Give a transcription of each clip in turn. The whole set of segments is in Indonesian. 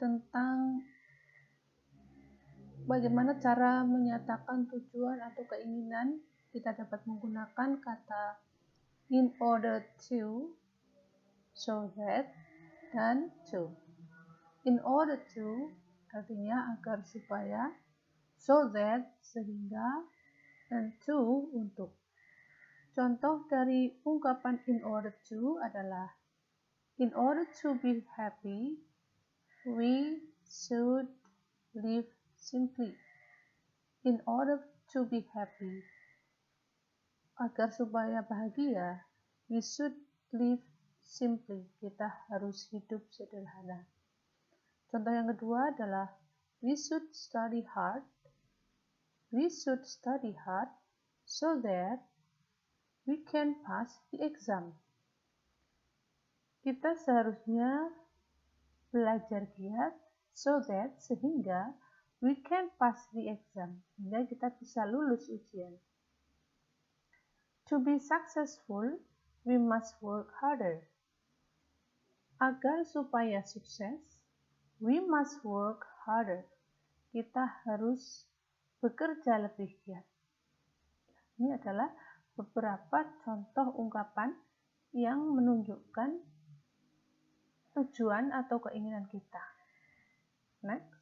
tentang bagaimana cara menyatakan tujuan atau keinginan. Kita dapat menggunakan kata in order to, so that, dan to. In order to artinya agar supaya, so that sehingga, dan to untuk. Contoh dari ungkapan in order to adalah in order to be happy, we should live simply. In order to be happy, agar supaya bahagia, we should live simply. Kita harus hidup sederhana. Contoh yang kedua adalah we should study hard. We should study hard so that we can pass the exam. Kita seharusnya belajar giat so that sehingga we can pass the exam. Sehingga kita bisa lulus ujian. To be successful, we must work harder. Agar supaya sukses, we must work harder. Kita harus bekerja lebih giat. Ini adalah beberapa contoh ungkapan yang menunjukkan tujuan atau keinginan kita. Next.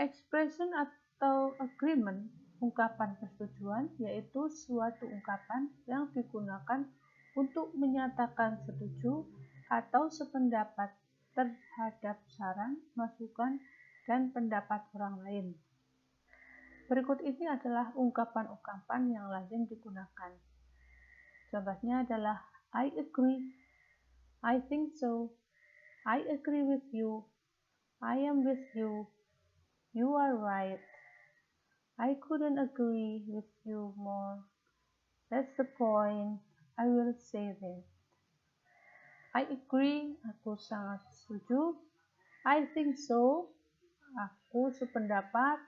Expression atau agreement, ungkapan persetujuan, yaitu suatu ungkapan yang digunakan untuk menyatakan setuju atau sependapat terhadap saran, masukan, dan pendapat orang lain. Berikut ini adalah ungkapan-ungkapan yang lazim digunakan. Contohnya adalah I agree, I think so, I agree with you, I am with you, you are right, I couldn't agree with you more, that's the point, I will say that. I agree, aku sangat setuju. I think so, aku sependapat.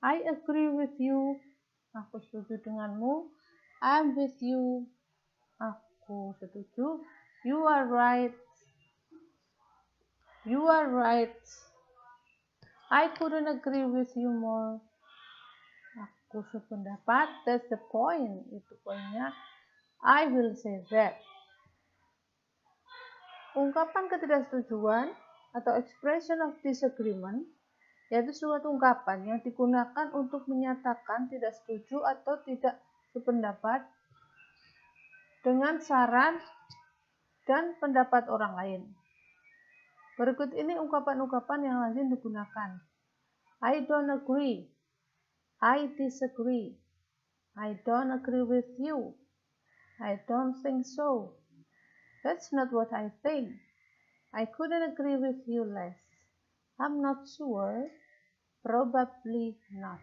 I agree with you, aku setuju denganmu. I'm with you, aku setuju. You are right, you are right. I couldn't agree with you more, aku sependapat. That's the point, itu poinnya. I will say that. Ungkapan ketidaksetujuan atau expression of disagreement yaitu suatu ungkapan yang digunakan untuk menyatakan tidak setuju atau tidak sependapat dengan saran dan pendapat orang lain. Berikut ini ungkapan-ungkapan yang lazim digunakan. I don't agree, I disagree, I don't agree with you, I don't think so. That's not what I think. I couldn't agree with you less. I'm not sure. Probably not.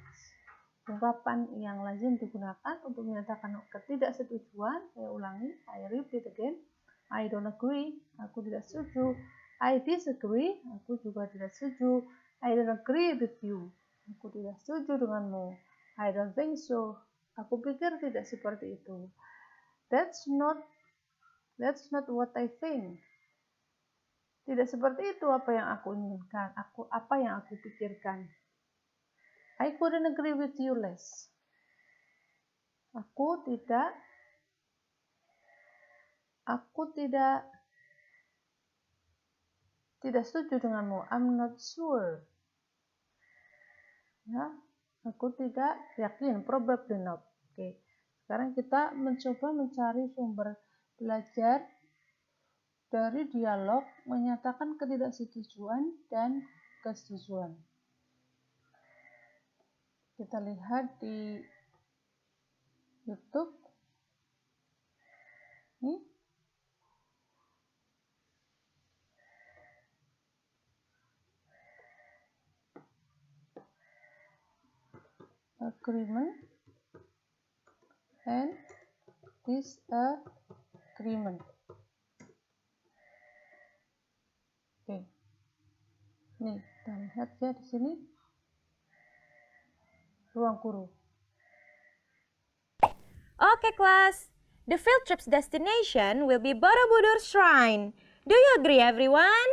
Ungkapan yang lazim digunakan untuk menyatakan ketidaksetujuan. Saya ulangi. I repeat again. I don't agree. Aku tidak setuju. I disagree. Aku juga tidak setuju. I don't agree with you. Aku tidak setuju denganmu. I don't think so. Aku pikir tidak seperti itu. That's not what I think. Tidak seperti itu apa yang aku inginkan, apa yang aku pikirkan. I couldn't agree with you less. Aku tidak setuju denganmu. I'm not sure. Ya, aku tidak yakin. Probably not. Oke. Sekarang kita mencoba mencari sumber belajar dari dialog menyatakan ketidaksetujuan dan kesetujuan. Kita lihat di YouTube. Ini. Agreement and disagreement. Oke. Nih, kita lihat ya di sini. Ruang guru. Okay, class. The field trip's destination will be Borobudur Shrine. Do you agree, everyone?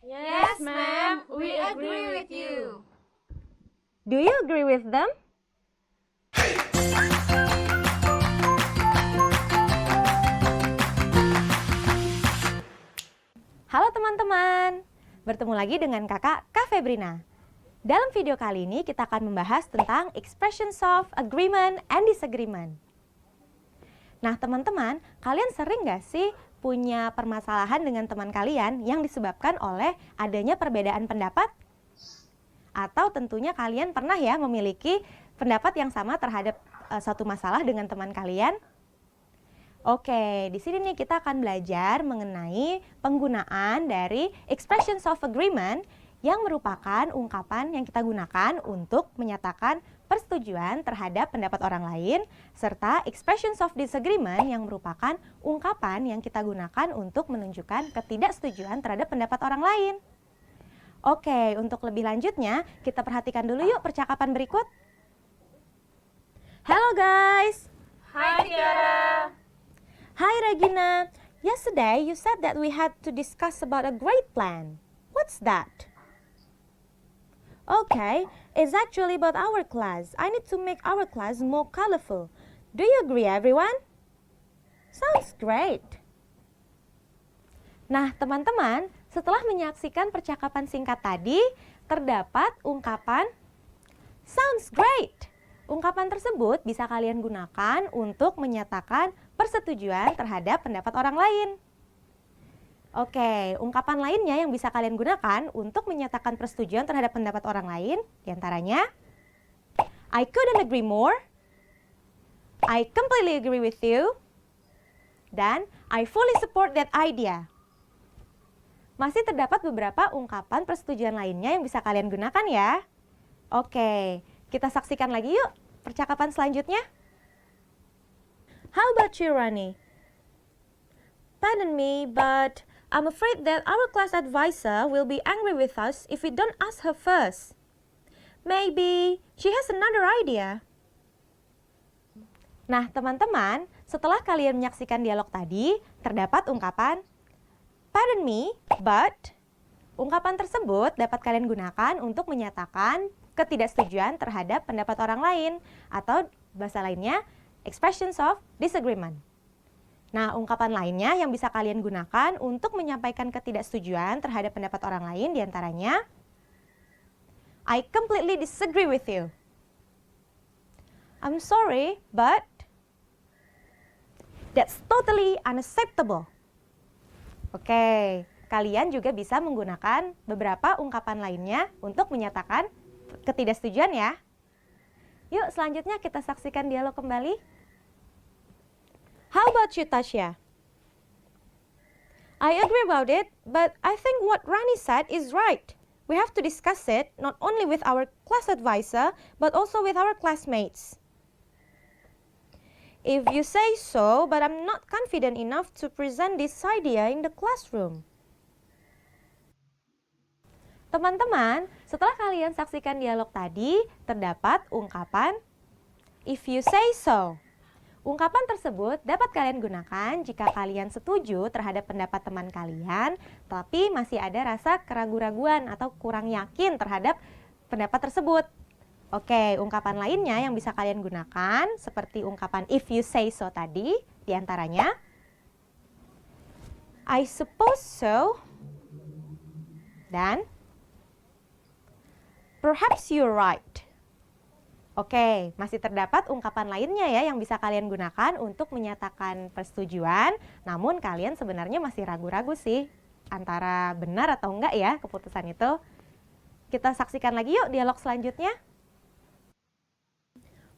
Yes, ma'am, we agree with you. Do you agree with them? Halo teman-teman, bertemu lagi dengan kakak Kak Febrina. Dalam video kali ini kita akan membahas tentang expressions of agreement and disagreement. Nah teman-teman, kalian sering gak sih punya permasalahan dengan teman kalian yang disebabkan oleh adanya perbedaan pendapat? Atau tentunya kalian pernah ya memiliki pendapat yang sama terhadap suatu masalah dengan teman kalian? Oke, di sini nih kita akan belajar mengenai penggunaan dari expressions of agreement yang merupakan ungkapan yang kita gunakan untuk menyatakan persetujuan terhadap pendapat orang lain, serta expressions of disagreement yang merupakan ungkapan yang kita gunakan untuk menunjukkan ketidaksetujuan terhadap pendapat orang lain. Oke, untuk lebih lanjutnya, kita perhatikan dulu yuk percakapan berikut. Hello guys! Hi, Tiara. Hi Regina, yesterday you said that we had to discuss about a great plan. What's that? Okay, it's actually about our class. I need to make our class more colorful. Do you agree, everyone? Sounds great. Nah, teman-teman, setelah menyaksikan percakapan singkat tadi, terdapat ungkapan sounds great. Ungkapan tersebut bisa kalian gunakan untuk menyatakan persetujuan terhadap pendapat orang lain. Oke, ungkapan lainnya yang bisa kalian gunakan untuk menyatakan persetujuan terhadap pendapat orang lain, diantaranya I couldn't agree more, I completely agree with you, dan I fully support that idea. Masih terdapat beberapa ungkapan persetujuan lainnya yang bisa kalian gunakan ya. Oke, kita saksikan lagi yuk percakapan selanjutnya. How about you, Rani? Pardon me, but I'm afraid that our class advisor will be angry with us if we don't ask her first. Maybe she has another idea. Nah, teman-teman, setelah kalian menyaksikan dialog tadi, terdapat ungkapan pardon me, but ungkapan tersebut dapat kalian gunakan untuk menyatakan ketidaksetujuan terhadap pendapat orang lain, atau bahasa lainnya, expressions of disagreement. Nah, ungkapan lainnya yang bisa kalian gunakan untuk menyampaikan ketidaksetujuan terhadap pendapat orang lain diantaranya I completely disagree with you. I'm sorry, but that's totally unacceptable. Oke, kalian juga bisa menggunakan beberapa ungkapan lainnya untuk menyatakan ketidaksetujuan ya. Yuk, selanjutnya kita saksikan dialog kembali. How about you, Tasya? I agree about it, but I think what Rani said is right. We have to discuss it not only with our class advisor, but also with our classmates. If you say so, but I'm not confident enough to present this idea in the classroom. Teman-teman, setelah kalian saksikan dialog tadi, terdapat ungkapan if you say so. Ungkapan tersebut dapat kalian gunakan jika kalian setuju terhadap pendapat teman kalian, tapi masih ada rasa keraguan-raguan atau kurang yakin terhadap pendapat tersebut. Oke, ungkapan lainnya yang bisa kalian gunakan seperti ungkapan if you say so tadi, diantaranya I suppose so, dan perhaps you're right. Oke, masih terdapat ungkapan lainnya ya yang bisa kalian gunakan untuk menyatakan persetujuan, namun kalian sebenarnya masih ragu-ragu sih antara benar atau enggak ya keputusan itu. Kita saksikan lagi yuk dialog selanjutnya.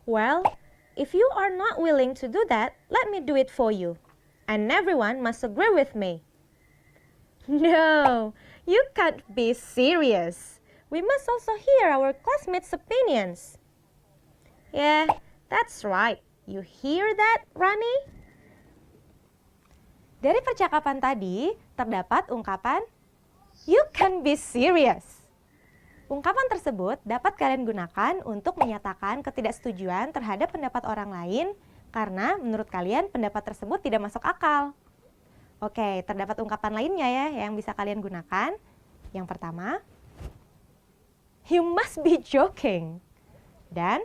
Well, if you are not willing to do that, let me do it for you. And everyone must agree with me. No, you can't be serious. We must also hear our classmates' opinions. Yeah, that's right. You hear that, Rani? Dari percakapan tadi, terdapat ungkapan you can be serious. Ungkapan tersebut dapat kalian gunakan untuk menyatakan ketidaksetujuan terhadap pendapat orang lain karena menurut kalian pendapat tersebut tidak masuk akal. Oke, terdapat ungkapan lainnya ya yang bisa kalian gunakan. Yang pertama, you must be joking. Dan,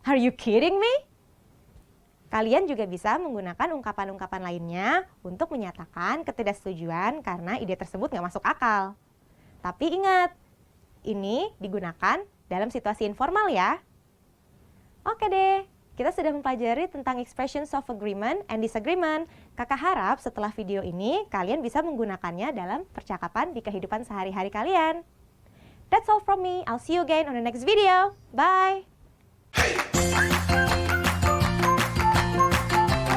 are you kidding me? Kalian juga bisa menggunakan ungkapan-ungkapan lainnya untuk menyatakan ketidaksetujuan karena ide tersebut nggak masuk akal. Tapi ingat, ini digunakan dalam situasi informal ya. Oke deh, kita sudah mempelajari tentang expressions of agreement and disagreement. Kakak harap setelah video ini kalian bisa menggunakannya dalam percakapan di kehidupan sehari-hari kalian. That's all from me. I'll see you again on the next video. Bye!